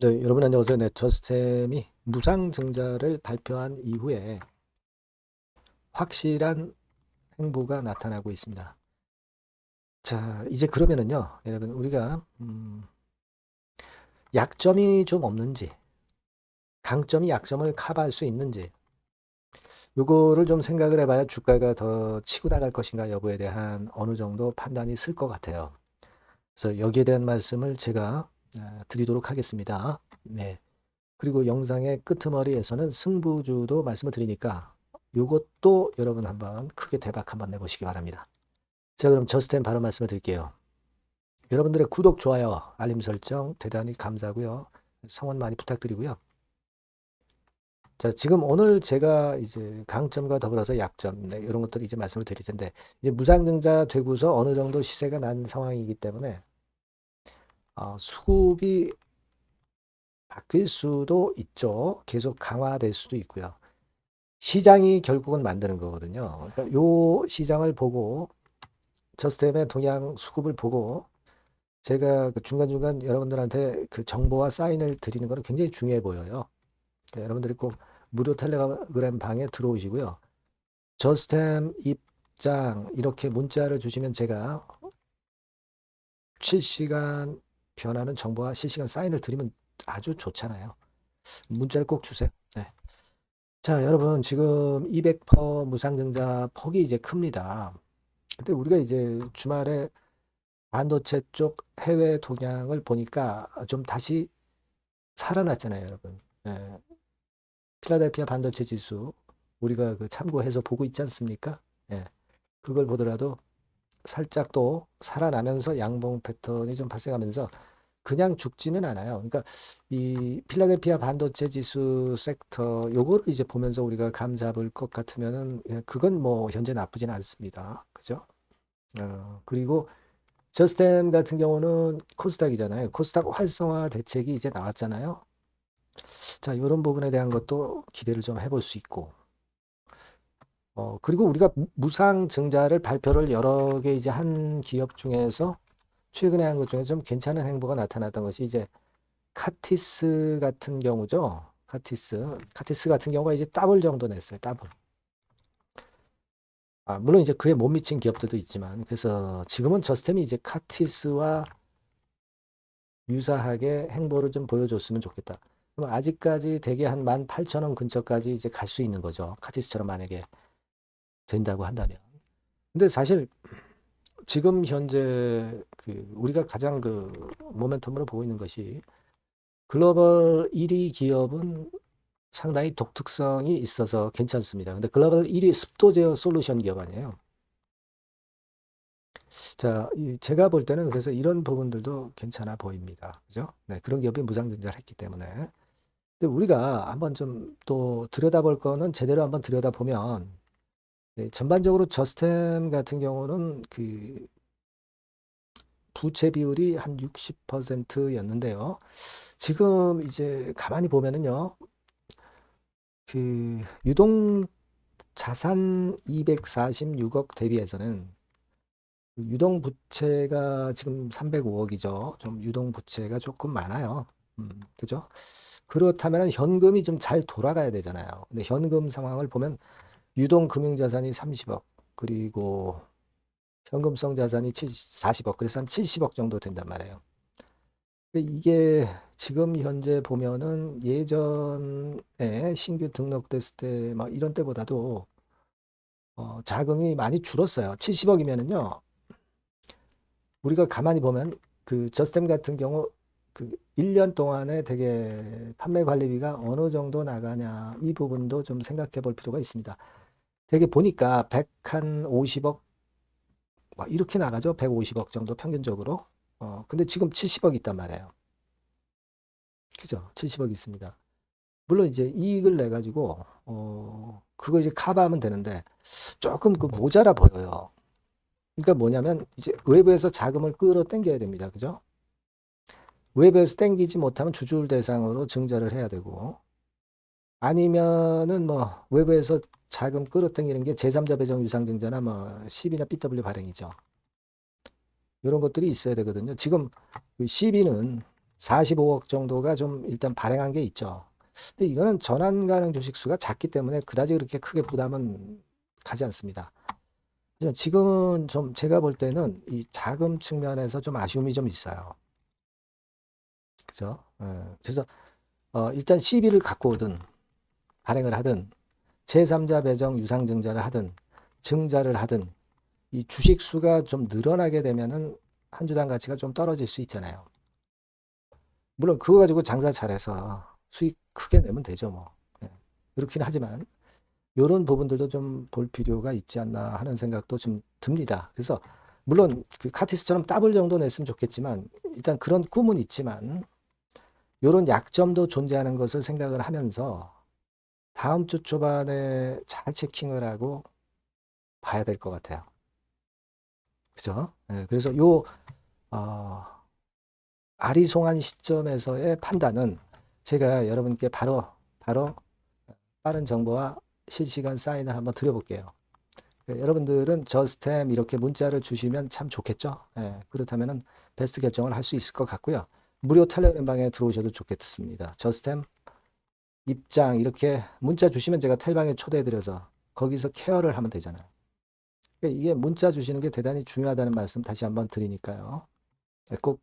네, 여러분 안녕하세요. 네, 저스템이 무상증자를 발표한 이후에 확실한 행보가 나타나고 있습니다. 자, 이제 그러면은요, 여러분 우리가 약점이 좀 없는지, 강점이 약점을 커버할 수 있는지, 요거를 좀 생각을 해봐야 주가가 더 치고 나갈 것인가 여부에 대한 어느 정도 판단이 쓸 것 같아요. 그래서 여기에 대한 말씀을 제가 드리도록 하겠습니다. 네. 그리고 영상의 끄트머리에서는 승부주도 말씀을 드리니까 요것도 여러분 한번 크게 대박 한번 내보시기 바랍니다. 자, 그럼 저스템 바로 말씀을 드릴게요. 여러분들의 구독, 좋아요, 알림 설정 대단히 감사하고요. 성원 많이 부탁드리고요. 자, 지금 오늘 제가 이제 강점과 더불어서 약점, 네, 이런 것들을 이제 말씀을 드릴 텐데, 이제 무상증자 되고서 어느 정도 시세가 난 상황이기 때문에, 수급이 바뀔 수도 있죠. 계속 강화될 수도 있고요. 시장이 결국은 만드는 거거든요. 그러니까 요 시장을 보고 저스템의 동향 수급을 보고 제가 그 중간중간 여러분들한테 그 정보와 사인을 드리는 거는 굉장히 중요해 보여요. 그러니까 여러분들이 꼭 무료 텔레그램 방에 들어오시고요. 저스템 입장 이렇게 문자를 주시면 제가 실시간 변하는 정보와 실시간 사인을 드리면 아주 좋잖아요. 문자를 꼭 주세요. 네. 자, 여러분 지금 200% 무상증자 폭이 이제 큽니다. 근데 우리가 이제 주말에 반도체 쪽 해외 동향을 보니까 좀 다시 살아났잖아요, 여러분. 예, 필라델피아 반도체 지수 우리가 그 참고해서 보고 있지 않습니까? 예, 그걸 보더라도 살짝 또 살아나면서 양봉 패턴이 좀 발생하면서 그냥 죽지는 않아요. 그러니까 이 필라델피아 반도체 지수 섹터 요거를 이제 보면서 우리가 감 잡을 것 같으면은 그건 뭐 현재 나쁘진 않습니다. 그죠? 그리고 저스템 같은 경우는 코스닥이잖아요. 코스닥 활성화 대책이 이제 나왔잖아요. 자, 이런 부분에 대한 것도 기대를 좀 해볼 수 있고, 그리고 우리가 무상 증자를 발표를 여러 개 이제 한 기업 중에서 최근에 한 것 중에 좀 괜찮은 행보가 나타났던 것이 이제 카티스 같은 경우죠. 카티스 같은 경우가 이제 더블 정도 냈어요. 더블. 물론 이제 그에 못 미친 기업들도 있지만, 그래서 지금은 저스템이 이제 카티스와 유사하게 행보를 좀 보여줬으면 좋겠다. 그럼 아직까지 대개 한 18,000원 근처까지 이제 갈 수 있는 거죠. 카티스처럼 만약에 된다고 한다면. 근데 사실 지금 현재 그 우리가 가장 그 모멘텀으로 보고 있는 것이 글로벌 1위 기업은 상당히 독특성이 있어서 괜찮습니다. 근데 글로벌 1위 습도 제어 솔루션 기업 아니에요. 자, 제가 볼 때는 그래서 이런 부분들도 괜찮아 보입니다. 그죠? 네, 그런 기업이 무상증자를 했기 때문에. 근데 우리가 한번 좀 또 들여다볼 거는 제대로 한번 들여다보면 네, 전반적으로 저스템 같은 경우는 그 부채 비율이 한 60%였는데요. 지금 이제 가만히 보면은요. 그 유동 자산 246억 대비해서는 유동 부채가 지금 305억이죠. 좀 유동 부채가 조금 많아요. 그죠? 그렇다면 현금이 좀 잘 돌아가야 되잖아요. 근데 현금 상황을 보면 유동 금융자산이 30억, 그리고 현금성 자산이 40억, 그래서 한 70억 정도 된단 말이에요. 근데 이게 지금 현재 보면은 예전에 신규 등록됐을 때 막 이런 때보다도 자금이 많이 줄었어요. 70억이면은요. 우리가 가만히 보면 그 저스템 같은 경우 그 1년 동안에 되게 판매 관리비가 어느 정도 나가냐 이 부분도 좀 생각해 볼 필요가 있습니다. 되게 보니까 150억 막 이렇게 나가죠. 150억 정도 평균적으로. 근데 지금 70억 있단 말이에요. 그죠? 70억 있습니다. 물론 이제 이익을 내 가지고 그거 이제 커버하면 되는데 조금 그 모자라 보여요. 그러니까 뭐냐면 이제 외부에서 자금을 끌어당겨야 됩니다. 그죠? 외부에서 땡기지 못하면 주주를 대상으로 증자를 해야 되고 아니면은 뭐 외부에서 자금 끌어당기는 게 제3자 배정 유상증자나 뭐 CB나 BW 발행이죠. 이런 것들이 있어야 되거든요. 지금 그 CB는 45억 정도가 좀 일단 발행한 게 있죠. 근데 이거는 전환 가능 주식수가 작기 때문에 그다지 그렇게 크게 부담은 가지 않습니다. 하지만 지금은 좀 제가 볼 때는 이 자금 측면에서 좀 아쉬움이 좀 있어요. 그죠? 그래서 일단 CB를 갖고 오든 발행을 하든 제3자 배정 유상증자를 하든 증자를 하든 이 주식 수가 좀 늘어나게 되면은 한 주당 가치가 좀 떨어질 수 있잖아요. 물론 그거 가지고 장사 잘해서 수익 크게 내면 되죠, 뭐. 예. 그렇긴 하지만 이런 부분들도 좀 볼 필요가 있지 않나 하는 생각도 좀 듭니다. 그래서 물론 그 카티스처럼 더블 정도 냈으면 좋겠지만 일단 그런 꿈은 있지만 이런 약점도 존재하는 것을 생각을 하면서 다음 주 초반에 잘 체킹을 하고 봐야 될 것 같아요. 그죠? 예, 그래서 어, 아리송한 시점에서의 판단은 제가 여러분께 바로 빠른 정보와 실시간 사인을 한번 드려볼게요. 여러분들은 저스템 이렇게 문자를 주시면 참 좋겠죠? 예, 그렇다면 베스트 결정을 할 수 있을 것 같고요. 무료 텔레그램 방에 들어오셔도 좋겠습니다. 저스템 입장 이렇게 문자 주시면 제가 텔방에 초대해드려서 거기서 케어를 하면 되잖아요. 그러니까 이게 문자 주시는 게 대단히 중요하다는 말씀 다시 한번 드리니까요. 예, 꼭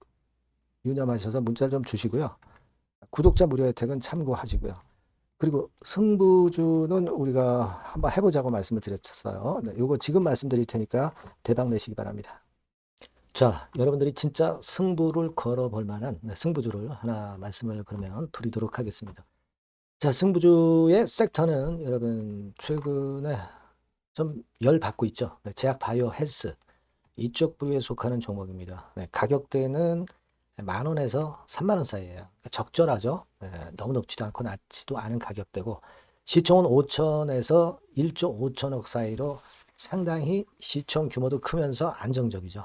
유념하셔서 문자를 좀 주시고요. 구독자 무료 혜택은 참고하시고요. 그리고 승부주는 우리가 한번 해보자고 말씀을 드렸어요. 네, 요거 지금 말씀드릴 테니까 대박 내시기 바랍니다. 자, 여러분들이 진짜 승부를 걸어볼 만한 승부주를 하나 말씀을 그러면 드리도록 하겠습니다. 자, 승부주의 섹터는 여러분 최근에 좀 열 받고 있죠. 네, 제약 바이오 헬스 이쪽 부류에 속하는 종목입니다. 네, 가격대는 10,000원에서 30,000원 사이에요. 그러니까 적절하죠. 너무 높지도 않고 낮지도 않은 가격대고 시총은 5천에서 1조 5천억 사이로 상당히 시총 규모도 크면서 안정적이죠.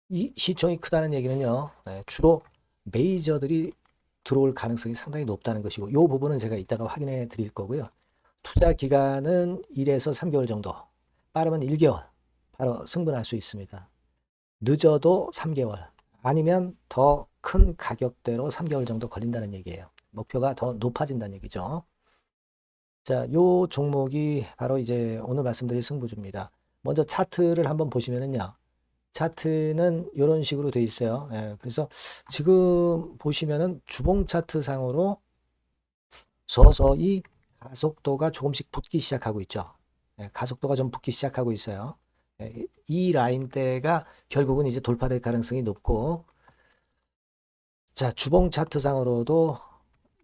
이 시총이 크다는 얘기는요. 주로 메이저들이 들어올 가능성이 상당히 높다는 것이고 이 부분은 제가 이따가 확인해 드릴 거고요. 투자 기간은 1에서 3개월 정도, 빠르면 1개월 바로 승분할 수 있습니다. 늦어도 3개월 아니면 더 큰 가격대로 3개월 정도 걸린다는 얘기예요. 목표가 더 높아진다는 얘기죠. 자, 요 종목이 바로 이제 오늘 말씀드릴 승부주입니다. 먼저 차트를 한번 보시면은요. 차트는 이런 식으로 돼 있어요. 그래서 지금 보시면은 주봉 차트 상으로 서서히 가속도가 조금씩 붙기 시작하고 있죠. 가속도가 좀 붙기 시작하고 있어요. 이 라인대가 결국은 이제 돌파될 가능성이 높고, 자, 주봉 차트상으로도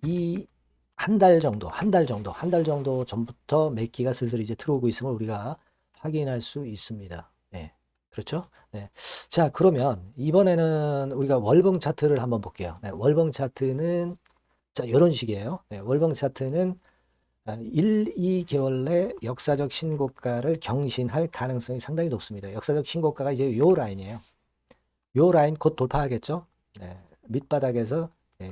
이 한 달 정도 전부터 매기가 슬슬 이제 들어오고 있음을 우리가 확인할 수 있습니다. 네. 그렇죠? 네. 자, 그러면 이번에는 우리가 월봉 차트를 한번 볼게요. 네, 월봉 차트는 자, 이런 식이에요. 네, 월봉 차트는 1, 2개월 내 역사적 신고가를 경신할 가능성이 상당히 높습니다. 역사적 신고가가 이제 요 라인이에요. 요 라인 곧 돌파하겠죠? 네, 밑바닥에서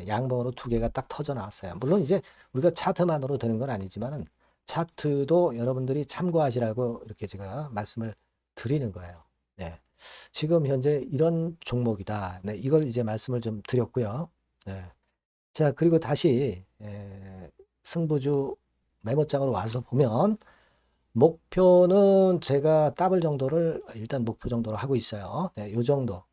양봉으로 두 개가 딱 터져 나왔어요. 물론 이제 우리가 차트만으로 되는 건 아니지만은 차트도 여러분들이 참고하시라고 이렇게 제가 말씀을 드리는 거예요. 네. 지금 현재 이런 종목이다. 네, 이걸 이제 말씀을 좀 드렸고요. 네. 자, 그리고 다시 승부주 메모장으로 와서 보면 목표는 제가 더블 정도를 일단 목표 정도로 하고 있어요. 네, 요 정도.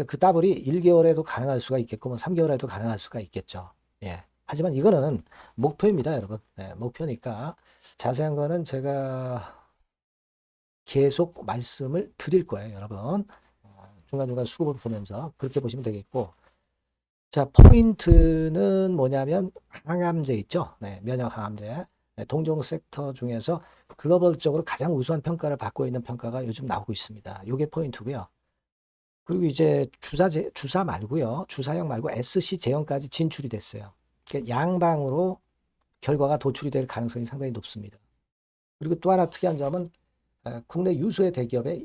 그 더블이 1개월에도 가능할 수가 있겠고 뭐 3개월에도 가능할 수가 있겠죠. 예. 하지만 이거는 목표입니다, 여러분. 네, 목표니까 자세한 거는 제가 계속 말씀을 드릴 거예요, 여러분. 중간중간 수급을 보면서 그렇게 보시면 되겠고. 자, 포인트는 뭐냐면 항암제 있죠? 네, 면역 항암제. 네, 동종 섹터 중에서 글로벌적으로 가장 우수한 평가를 받고 있는 평가가 요즘 나오고 있습니다. 요게 포인트고요. 그리고 이제 주사 말고요. 주사형 말고 SC 제형까지 진출이 됐어요. 그러니까 양방으로 결과가 도출이 될 가능성이 상당히 높습니다. 그리고 또 하나 특이한 점은 국내 유수의 대기업에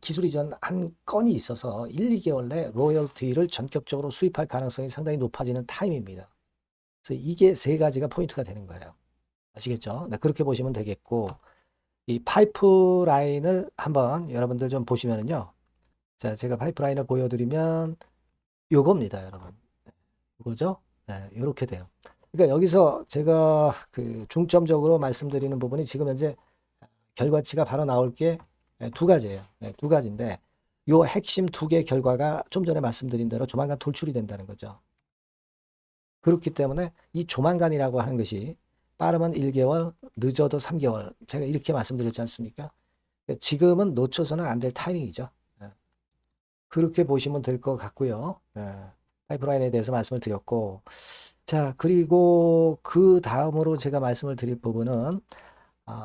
기술 이전 한 건이 있어서 1, 2개월 내 로열티를 전격적으로 수입할 가능성이 상당히 높아지는 타임입니다. 그래서 이게 세 가지가 포인트가 되는 거예요. 아시겠죠? 네, 그렇게 보시면 되겠고 이 파이프라인을 한번 여러분들 좀 보시면은요. 자, 제가 파이프라인을 보여드리면 요겁니다, 여러분. 이거죠? 네, 이렇게 돼요. 그러니까 여기서 제가 그 중점적으로 말씀드리는 부분이 지금 현재 결과치가 바로 나올 게 두 가지예요. 네, 두 가지인데 요 핵심 두 개 결과가 좀 전에 말씀드린 대로 조만간 돌출이 된다는 거죠. 그렇기 때문에 이 조만간이라고 하는 것이 빠르면 1개월, 늦어도 3개월. 제가 이렇게 말씀드렸지 않습니까? 지금은 놓쳐서는 안 될 타이밍이죠. 예, 그렇게 보시면 될 것 같고요. 예, 파이프라인에 대해서 말씀을 드렸고, 자, 그리고 그 다음으로 제가 말씀을 드릴 부분은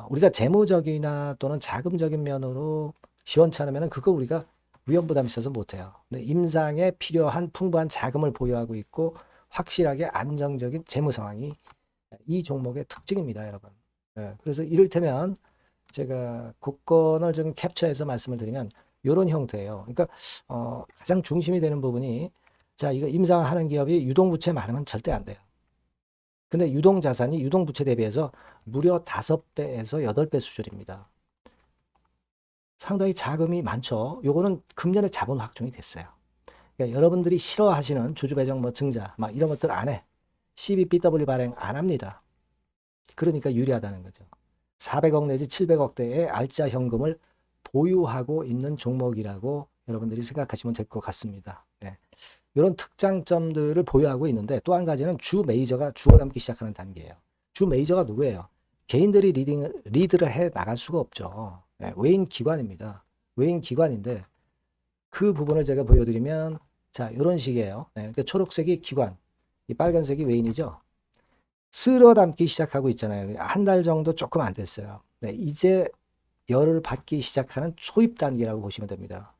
우리가 재무적이나 또는 자금적인 면으로 시원치 않으면 그거 우리가 위험 부담이 있어서 못해요. 근데 임상에 필요한 풍부한 자금을 보유하고 있고 확실하게 안정적인 재무 상황이 이 종목의 특징입니다, 여러분. 예, 그래서 이를테면 제가 국권을 좀 캡처해서 말씀을 드리면 이런 형태예요. 그러니까 가장 중심이 되는 부분이 자, 이거 임상하는 기업이 유동부채 많으면 절대 안 돼요. 근데 유동자산이 유동부채 대비해서 무려 5배에서 8배 수준입니다. 상당히 자금이 많죠. 요거는 금년에 자본 확충이 됐어요. 그러니까 여러분들이 싫어하시는 주주배정 뭐 증자 막 이런 것들 안 해. CBBW 발행 안 합니다. 그러니까 유리하다는 거죠. 400억 내지 700억대의 알짜 현금을 보유하고 있는 종목이라고 여러분들이 생각하시면 될 것 같습니다. 네. 이런 특장점들을 보유하고 있는데 또 한 가지는 주 메이저가 죽어남기 시작하는 단계예요. 주 메이저가 누구예요? 개인들이 리드를 해 나갈 수가 없죠. 네, 외인 기관입니다. 외인 기관인데 그 부분을 제가 보여드리면 자 이런 식이에요. 네, 그러니까 초록색이 기관, 이 빨간색이 외인이죠. 쓸어 담기 시작하고 있잖아요. 한 달 정도 조금 안 됐어요. 네, 이제 열을 받기 시작하는 초입 단계라고 보시면 됩니다.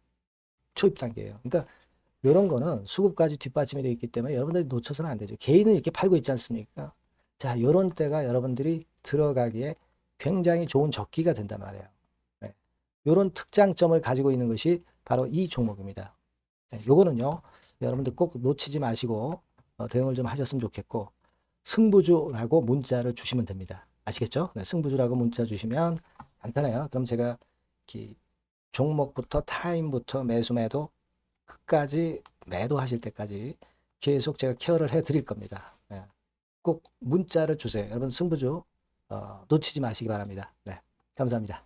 초입 단계예요. 그러니까 이런 거는 수급까지 뒷받침이 되어 있기 때문에 여러분들이 놓쳐서는 안 되죠. 개인은 이렇게 팔고 있지 않습니까? 자, 이런 때가 여러분들이 들어가기에 굉장히 좋은 적기가 된단 말이에요. 네. 이런 특장점을 가지고 있는 것이 바로 이 종목입니다. 네, 요거는요, 여러분들 꼭 놓치지 마시고 대응을 좀 하셨으면 좋겠고, 승부주라고 문자를 주시면 됩니다. 아시겠죠? 네, 승부주라고 문자 주시면 간단해요. 그럼 제가 이렇게 종목부터 타임부터 매수 매도 끝까지 매도하실 때까지 계속 제가 케어를 해 드릴 겁니다. 네. 꼭 문자를 주세요. 여러분 승부주 놓치지 마시기 바랍니다. 네, 감사합니다.